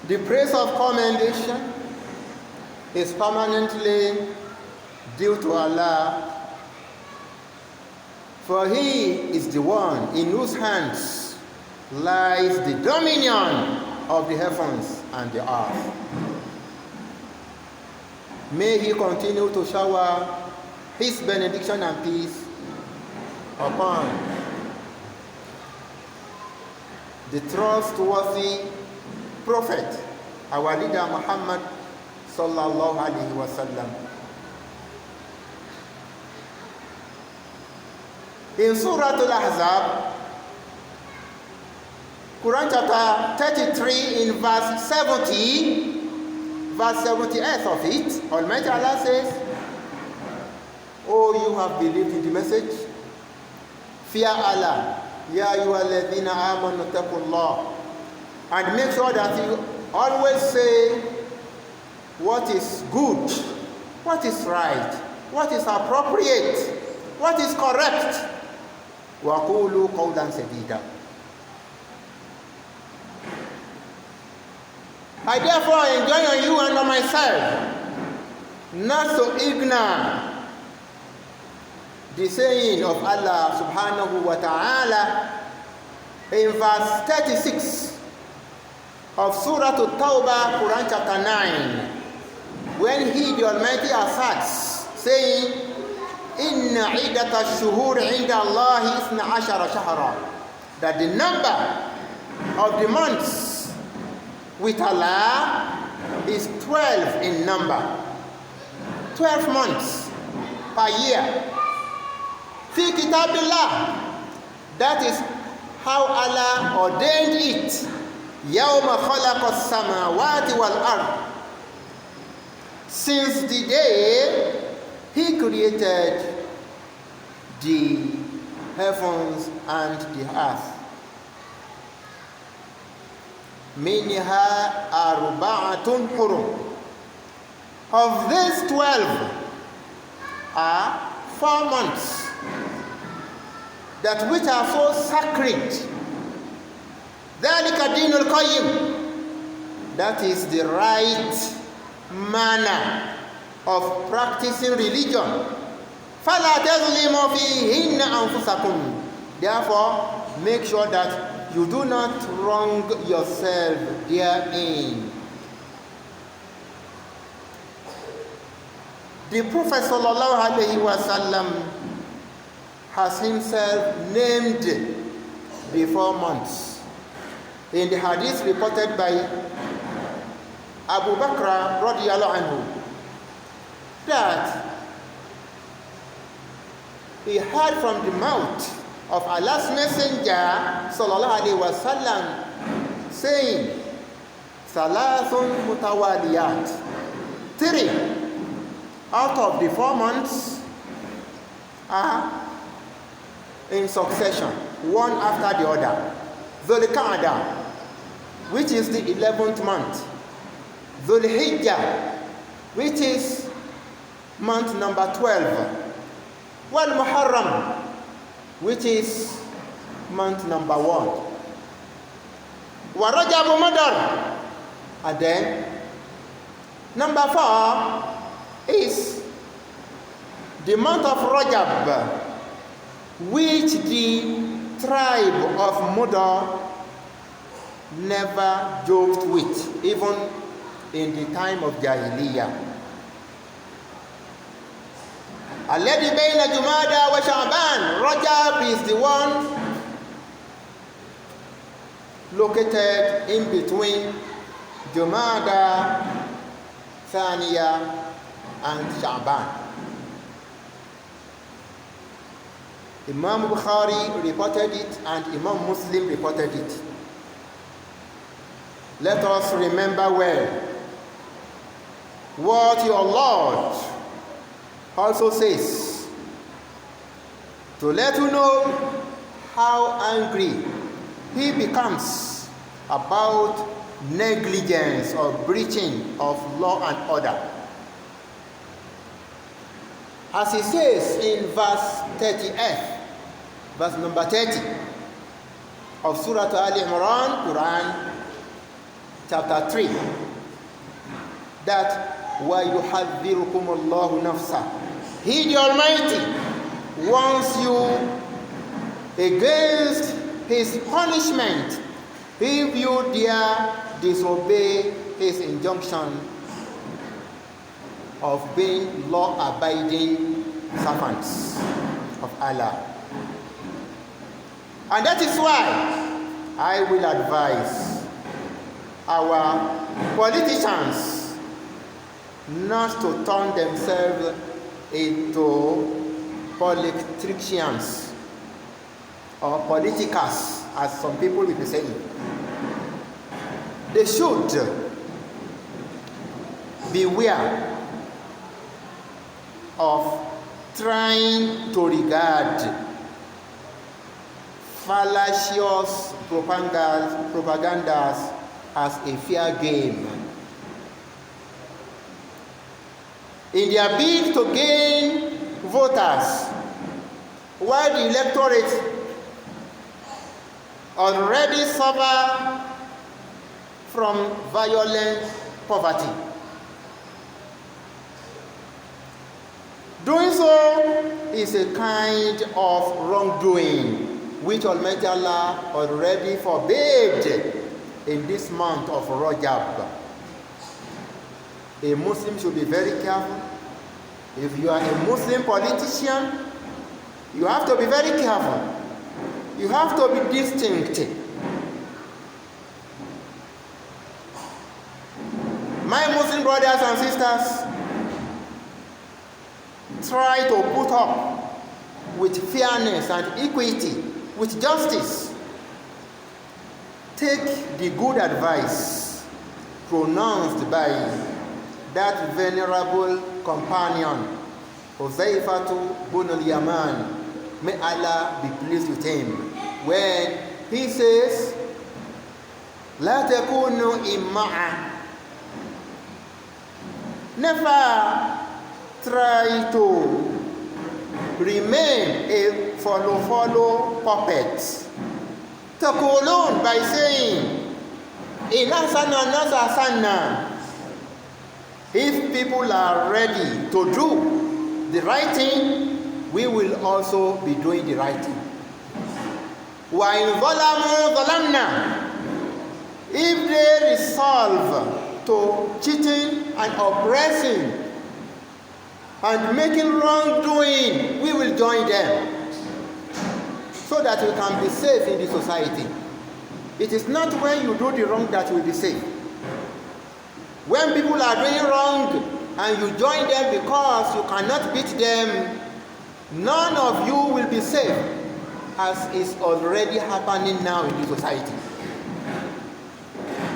The praise of commendation is permanently due to Allah, for He is the one in whose hands lies the dominion of the heavens and the earth. May He continue to shower His benediction and peace upon the trustworthy Prophet, our leader Muhammad sallallahu alaihi wasallam. In Surah Al-Ahzab, Quran chapter 33 in verse 70, verse 78 of it, Almighty Allah says, "O you have believed in the message, fear Allah, ya ayyuhalladhina amanu taqullah, and make sure that you always say what is good, what is right, what is appropriate, what is correct. Wa qulu qawlan sadida." I therefore enjoin on you and on myself not to ignore the saying of Allah subhanahu wa ta'ala in verse 36 of Surah At-Tawbah, Quran chapter 9, when He, the Almighty, asserts, saying, "Inna iddata ash-shuhur 'inda Allahi 12 shahra," that the number of the months with Allah is 12 in number. 12 months per year. Fi kitabillah, that is how Allah ordained it. Yawma khalaqa as-samawati wal-ard, since the day He created the heavens and the earth. Minha arba'atun hurum. Of these 12 are 4 months that which are so sacred. Dhalika dinul qayyim, that is the right manner of practicing religion. Fala tazlimu fihinna anfusakum. Therefore, make sure that you do not wrong yourself therein. The Prophet sallallahu alaihi wasallam has himself named the 4 months. In the hadith reported by Abu Bakr radiyallahu anhu, that he heard from the mouth of Allah's Messenger sallallahu alaihi wasallam saying, "Salasun mutawaliyat." 3 out of the 4 months are in succession, one after the other. Dhul-Qa'dah, which is the 11th month. Dhul-Hijjah, which is month number 12. Wal-Muharram, which is month number 1. Wa Rajab Madar, and then number 4 is the month of Rajab, which the tribe of Mudar never joked with, even in the time of Jahiliyyah. Alladhi bayna Jumada wa Sha'ban. Rajab is the one located in between Jumada, Thaniya, and Sha'ban. Imam Bukhari reported it and Imam Muslim reported it. Let us remember well what your Lord also says, to let you know how angry He becomes about negligence or breaching of law and order. As He says in verse 30, verse number 30 of Surah Al-Imran, Quran chapter 3, that وَيُحَذِّرُكُمُ اللَّهُ نَفْسَهُ. He, the Almighty, warns you against his punishment if you dare disobey his injunction of being law-abiding servants of Allah. And that is why I will advise our politicians not to turn themselves into politicians or politicals, as some people will be saying. They should beware of trying to regard fallacious propagandas as a fair game. In their bid to gain voters, while the electorate already suffer from violent poverty. Doing so is a kind of wrongdoing which Almighty Allah already forbade in this month of Rajab. A Muslim should be very careful. If you are a Muslim politician, you have to be very careful. You have to be distinct. My Muslim brothers and sisters, try to put up with fairness and equity, with justice. Take the good advice pronounced by that venerable companion, Huzaifa bin al-Yaman, may Allah be pleased with him, when he says, La takunu imma'a. Never try to remain a follow puppet. Takulun, by saying, Inasana nasasana. If people are ready to do the right thing, we will also be doing the right thing. وَإِنْ ظَلَمُوا ظَلَمْنَا. If they resolve to cheating and oppressing and making wrongdoing, we will join them so that we can be safe in the society. It is not when you do the wrong that you will be safe. When people are doing wrong and you join them because you cannot beat them, none of you will be safe, as is already happening now in the society.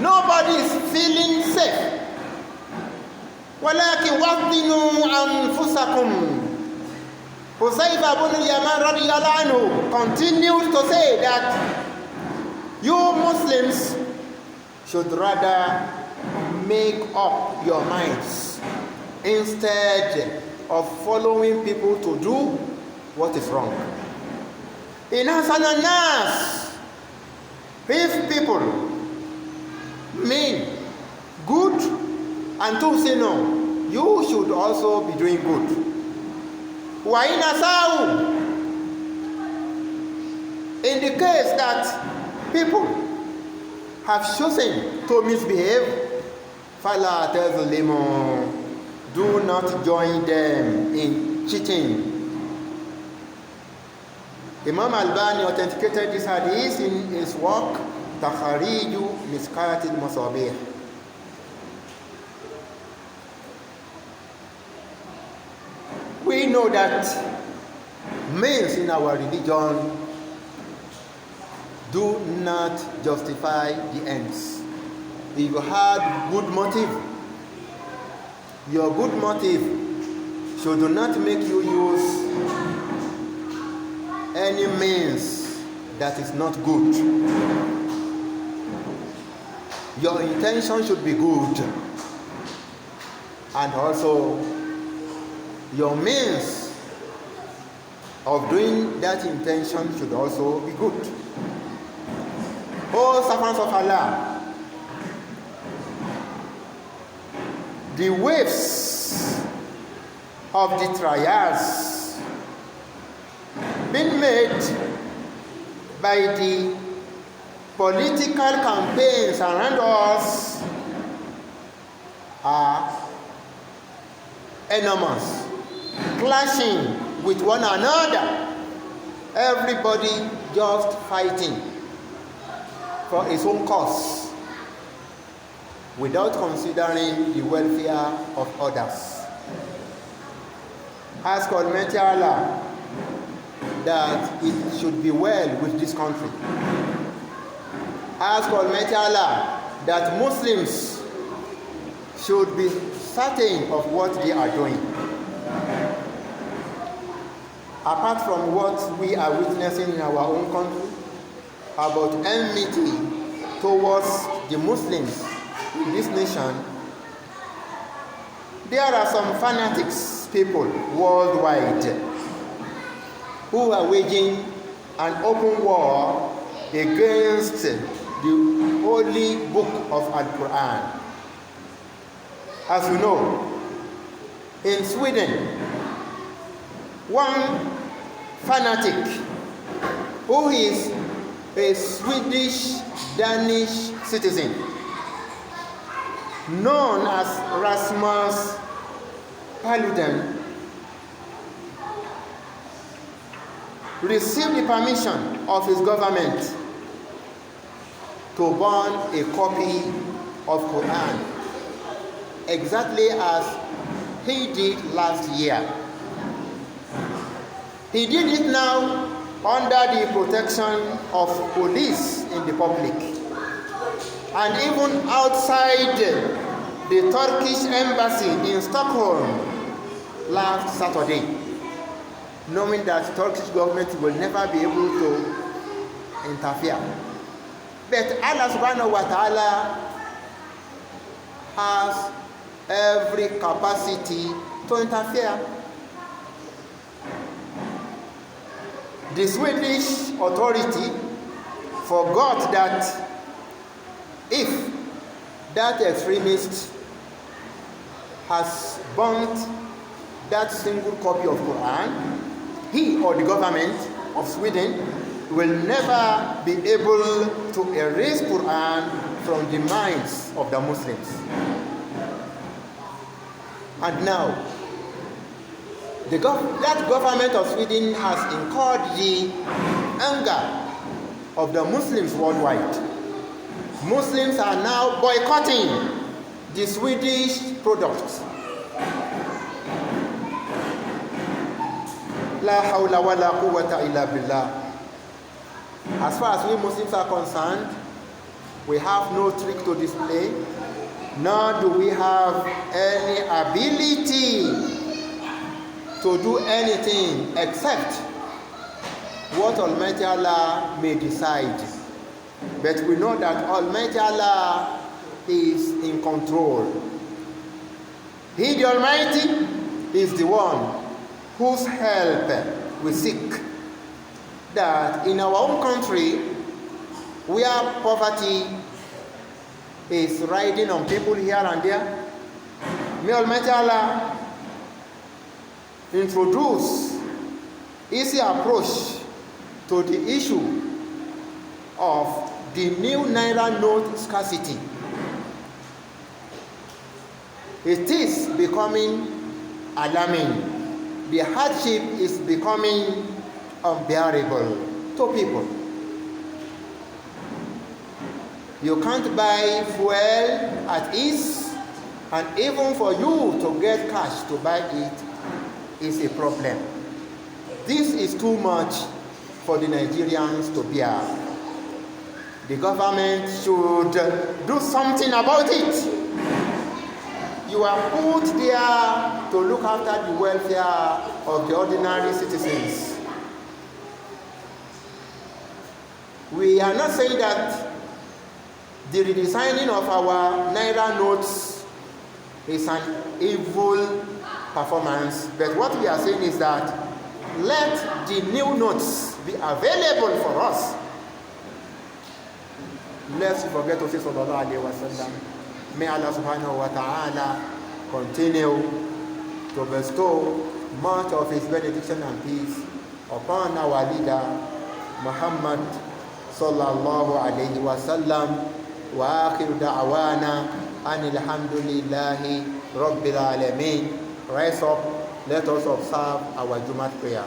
Nobody is feeling safe. وَلَكِنْ وَطِّنُوا أَنفُسَكُمْ. Huzaifa bin al-Yaman radiyallahu anhu continued to say that you Muslims should rather make up your minds instead of following people to do what is wrong. In Hasan nas, if people mean good and to say no, you should also be doing good. Wa in asau, in the case that people have chosen to misbehave, fala tazlimu, do not join them in cheating. Imam Albani authenticated this hadith in his work Takhariju Miskat al-Masabih. We know that means in our religion do not justify the ends. If you had good motive, your good motive should not make you use any means that is not good. Your intention should be good, and also your means of doing that intention should also be good. O servants of Allah, the waves of the trials being made by the political campaigns around us are enormous, clashing with one another, everybody just fighting for his own cause without considering the welfare of others. Ask Almighty Allah that it should be well with this country. Ask Almighty Allah that Muslims should be certain of what they are doing. Apart from what we are witnessing in our own country about enmity towards the Muslims in this nation, there are some fanatics people worldwide who are waging an open war against the holy book of Al-Quran. As you know, in Sweden, one fanatic who is a Swedish-Danish citizen known as Rasmus Paludan received the permission of his government to burn a copy of Quran, exactly as he did last year. He did it now under the protection of police in the public, and even outside the Turkish embassy in Stockholm last Saturday, knowing that the Turkish government will never be able to interfere. But Allah subhanahu wa ta'ala has every capacity to interfere. The Swedish authority forgot that if that extremist has burnt that single copy of Quran, he or the government of Sweden will never be able to erase Quran from the minds of the Muslims. And now, that government of Sweden has incurred the anger of the Muslims worldwide. Muslims are now boycotting the Swedish products. La hawla wa la quwwata illa billah. As far as we Muslims are concerned, we have no trick to display, nor do we have any ability to do anything except what Almighty Allah may decide. But we know that Almighty Allah is in control. He, the Almighty, is the one whose help we seek. That in our own country, where poverty is riding on people here and there, may Almighty Allah introduce easy approach to the issue of the new Naira note scarcity. It is becoming alarming. The hardship is becoming unbearable to people. You can't buy fuel at ease, and even for you to get cash to buy it is a problem. This is too much for the Nigerians to bear. The government should do something about it. You are put there to look after the welfare of the ordinary citizens. We are not saying that the redesigning of our Naira notes is an evil performance, but what we are saying is that let the new notes be available for us. Let's forget to say sallallahu alaihi wasallam. May Allah subhanahu wa ta'ala continue to bestow much of his benediction and peace upon our leader Muhammad sallallahu alayhi wa sallam. Wa akhiru da'wana anil hamdulillahi rabbil alamin. Rise up, let us observe our Jumat prayer.